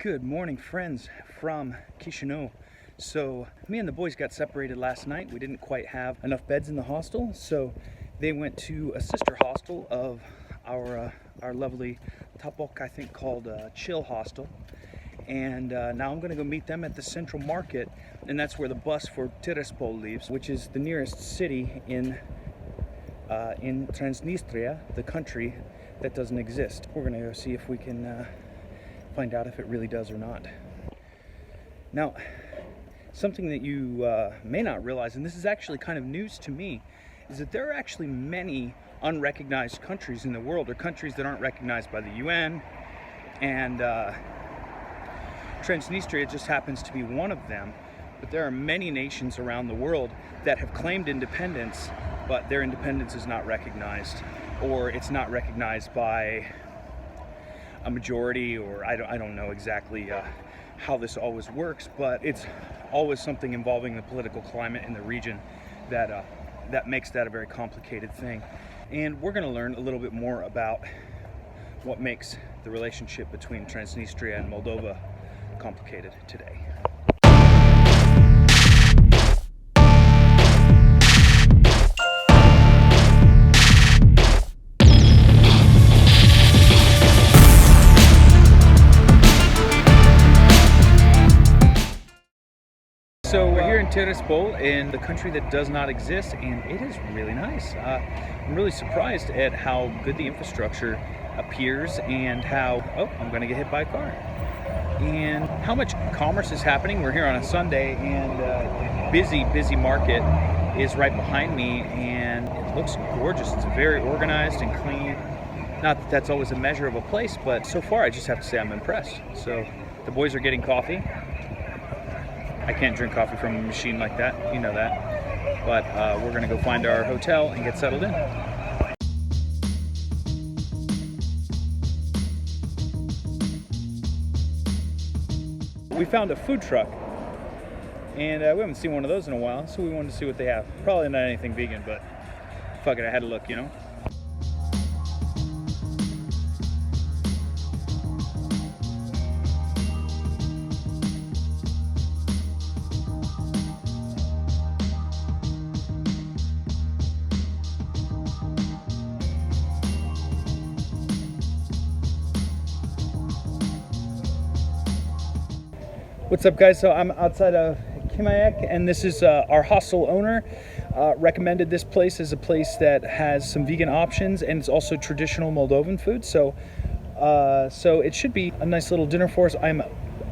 Good morning, friends from Chisinau. So me and the boys got separated last night. We didn't quite have enough beds in the hostel, so they went to a sister hostel of our lovely Tapok, I think, called Chill Hostel. And now I'm going to go meet them at the central market, and that's where the bus for Tiraspol leaves, which is the nearest city in Transnistria, the country that doesn't exist. We're going to go see if we can find out if it really does or not. Now, something that you may not realize, and this is actually kind of news to me, is that there are actually many unrecognized countries in the world, or countries that aren't recognized by the UN, and Transnistria just happens to be one of them. But there are many nations around the world that have claimed independence, but their independence is not recognized, or it's not recognized by a majority, or I don't know exactly how this always works, but it's always something involving the political climate in the region that makes that a very complicated thing. And we're going to learn a little bit more about what makes the relationship between Transnistria and Moldova complicated today. So we're here in Tiraspol, in the country that does not exist, and it is really nice. I'm really surprised at how good the infrastructure appears, and how, I'm gonna get hit by a car, and how much commerce is happening. We're here on a Sunday, and busy market is right behind me, and it looks gorgeous. It's very organized and clean. Not that that's always a measure of a place, but so far I just have to say I'm impressed. So the boys are getting coffee. I can't drink coffee from a machine like that, you know that. But we're gonna go find our hotel and get settled in. We found a food truck, and we haven't seen one of those in a while, so we wanted to see what they have. Probably not anything vegan, but fuck it, I had to look, you know? What's up, guys? So I'm outside of Chisinau, and this is our hostel owner recommended this place as a place that has some vegan options, and it's also traditional Moldovan food. So so it should be a nice little dinner for us. I'm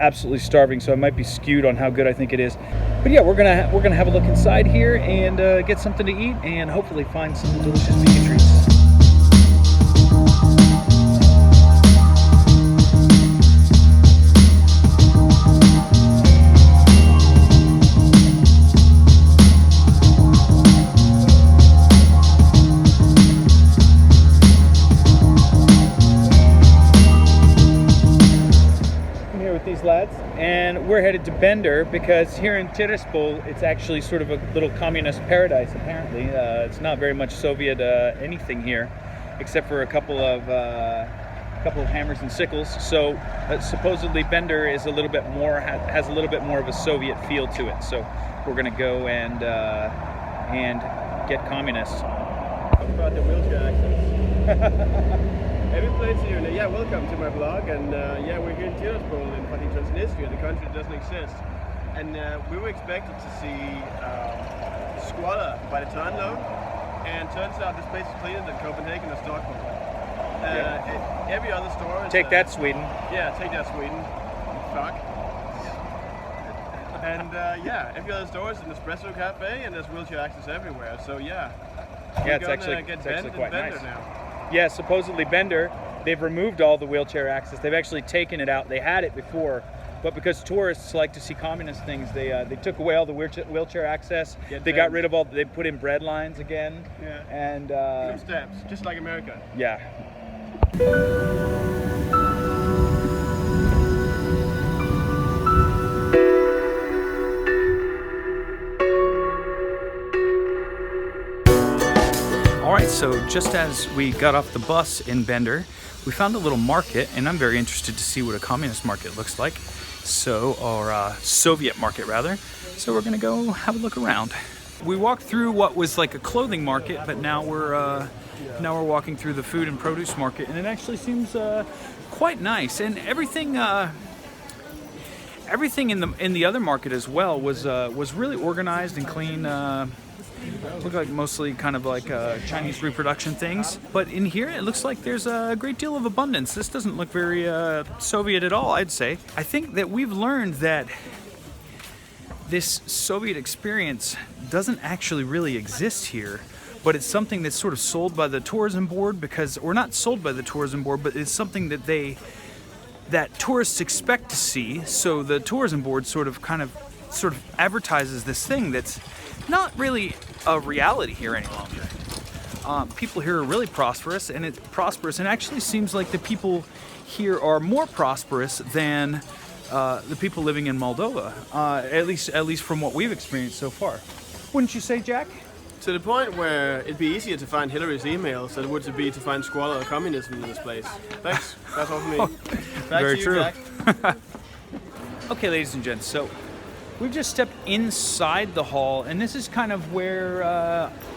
absolutely starving, so I might be skewed on how good I think it is. But yeah, we're gonna have a look inside here and get something to eat, and hopefully find some delicious vegan treats. These lads, and we're headed to Bender because here in Tiraspol it's actually sort of a little communist paradise. Apparently it's not very much Soviet anything here, except for a couple of hammers and sickles. So supposedly Bender is a little bit more, has a little bit more of a Soviet feel to it. So we're gonna go and get communists. Talk about the wheelchair access. Every place here, yeah, welcome to my blog, and yeah, we're here in Tiraspol in Transnistria, the country that doesn't exist, and we were expected to see squalor by the tonload, and turns out this place is cleaner than Copenhagen or Stockholm. Every other store is... Take that, Sweden. Yeah, take that, Sweden. Fuck. And yeah, every other store is an espresso cafe, and there's wheelchair access everywhere, so yeah. Yeah, it's actually quite nice. Now. Yeah, supposedly Bender, they've removed all the wheelchair access. They've actually taken it out. They had it before, but because tourists like to see communist things, they took away all the wheelchair access. They got rid of all. They put in bread lines again. Yeah. And two steps, just like America. Yeah. All right, so just as we got off the bus in Bender, we found a little market, and I'm very interested to see what a communist market looks like. So, or Soviet market rather. So we're gonna go have a look around. We walked through what was like a clothing market, but now we're walking through the food and produce market, and it actually seems quite nice. And everything in the other market as well was really organized and clean. Look like mostly kind of like Chinese reproduction things, but in here it looks like there's a great deal of abundance. This doesn't look very Soviet at all, I'd say. I think that we've learned that this Soviet experience doesn't actually really exist here, but it's something that's sort of sold by the tourism board or not sold by the tourism board, but it's something that tourists expect to see. So the tourism board sort of advertises this thing that's not really a reality here any longer. People here are really prosperous, and it's prosperous, and actually seems like the people here are more prosperous than the people living in Moldova, at least from what we've experienced so far. Wouldn't you say, Jack? To the point where it'd be easier to find Hillary's emails than it would be to find squalor or communism in this place. Thanks. That's all for me. Back Very to you, true. Jack. Okay, ladies and gents, so we've just stepped inside the hall, and this is kind of where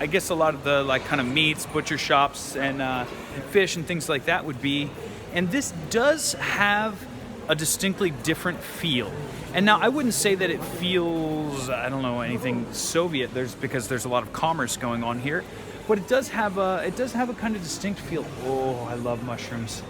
I guess a lot of the like kind of meats, butcher shops, and fish and things like that would be. And this does have a distinctly different feel. And now I wouldn't say that it feels, I don't know, anything Soviet. Because there's a lot of commerce going on here, but it does have a kind of distinct feel. Oh, I love mushrooms.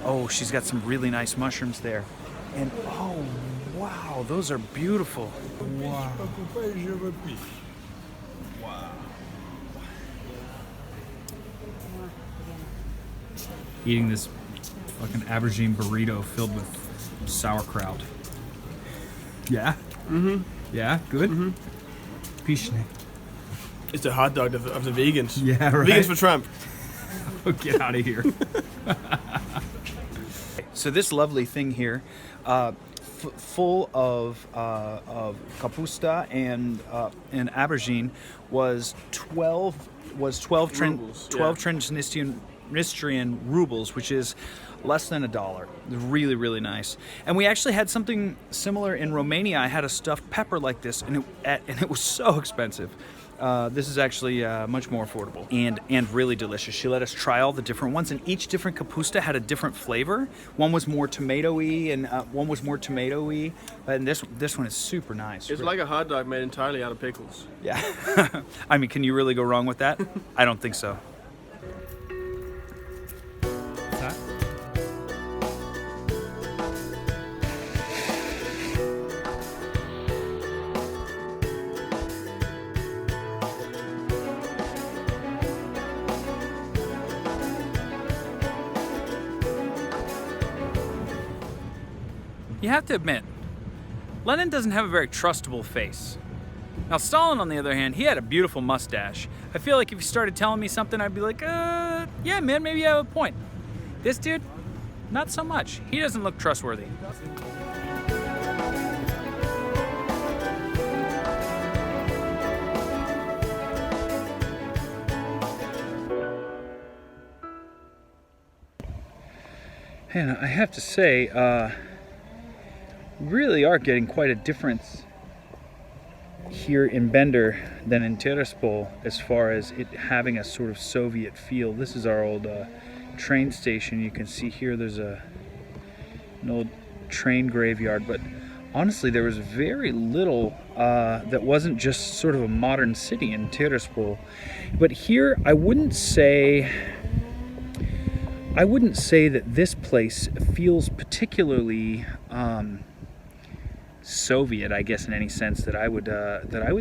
Oh, she's got some really nice mushrooms there, and oh. Wow, those are beautiful. Wow. Wow. Eating this fucking aubergine burrito filled with sauerkraut. Yeah? Mm-hmm. Yeah, good? Mm-hmm. Pyszne. It's the hot dog of the vegans. Yeah, right. Vegans for Trump. Oh, get out of here. So this lovely thing here, full of kapusta and aubergine, was 12 Transnistrian rubles, which is less than $1. Really, really nice. And we actually had something similar in Romania. I had a stuffed pepper like this, and it was so expensive. This is actually much more affordable and really delicious. She let us try all the different ones, and each different kapusta had a different flavor. One was more tomatoey, and one was more tomatoey. And this one is super nice. It's like a hot dog made entirely out of pickles. Yeah. I mean, can you really go wrong with that? I don't think so. You have to admit, Lenin doesn't have a very trustable face. Now, Stalin, on the other hand, he had a beautiful mustache. I feel like if you started telling me something, I'd be like, yeah, man, maybe you have a point. This dude, not so much. He doesn't look trustworthy. And I have to say, really are getting quite a difference here in Bender than in Tiraspol as far as it having a sort of Soviet feel. This is our old train station. You can see here there's an old train graveyard, but honestly there was very little that wasn't just sort of a modern city in Tiraspol. But here I wouldn't say that this place feels particularly Soviet, I guess, in any sense that I would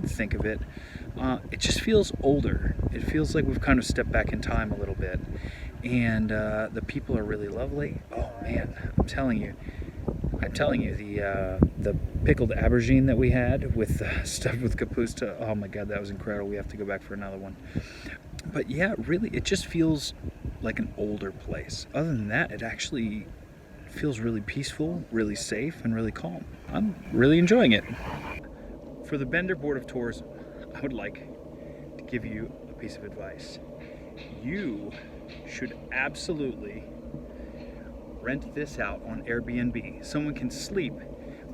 think of it. It just feels older. It feels like we've kind of stepped back in time a little bit, and the people are really lovely. Oh man, I'm telling you, the pickled aubergine that we had with stuffed with kapusta. Oh my God, that was incredible. We have to go back for another one. But yeah, really, it just feels like an older place. Other than that, it actually feels really peaceful, really safe, and really calm. I'm really enjoying it. For the Bender Board of Tours, I would like to give you a piece of advice. You should absolutely rent this out on Airbnb. Someone can sleep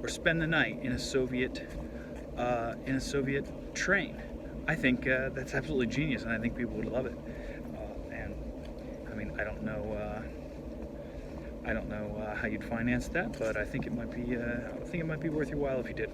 or spend the night in a Soviet train. I think that's absolutely genius, and I think people would love it. And I mean, I don't know how you'd finance that, but I think it might be worth your while if you did.